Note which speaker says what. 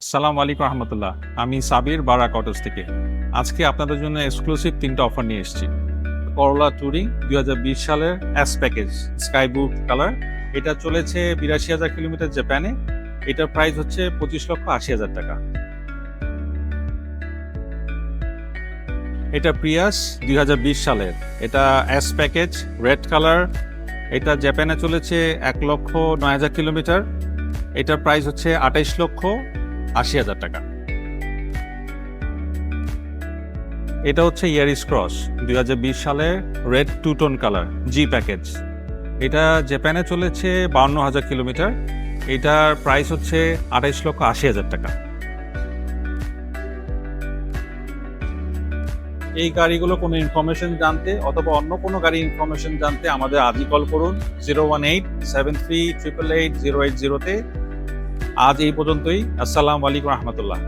Speaker 1: আসসালামু আলাইকুম রহমতুল্লাহ। আমি সাবির বারাক অটোস থেকে। আজকে আপনাদের জন্য এক্সক্লুসিভ ৩টা অফার নিয়ে এসেছি। করলা টুরিং ২০২০ সালের S package sky blue colour. এটা চলেছে ৮২,০০০ কিলোমিটার জাপানে। এটার প্রাইস হচ্ছে ২৫,৮০,০০০ টাকা। এটা প্রিয়াস ২০২০ সালের। এটা এস প্যাকেজ রেড কালার। এটা জাপানে চলেছে ১,০৯,০০০ কিলোমিটার। এটার প্রাইস হচ্ছে ২৮,৮০,০০০ টাকা। এটা হচ্ছে ইয়ারিস ক্রস ২০২০ সালে রেড টু টোন কালার জি প্যাকেজ। এটা জাপানে চলেছে ৫২,০০০ কিলোমিটার। এটার প্রাইস হচ্ছে ২৮,৮০,০০০ টাকা। এই গাড়িগুলো কোনো ইনফরমেশন জানতে অথবা অন্য কোনো গাড়ি ইনফরমেশন জানতে আমাদের আজই কল করুন 018-7388-0880-তে। আজ এই পর্যন্তই। আসসালামু আলাইকুম রহমতুল্লাহ।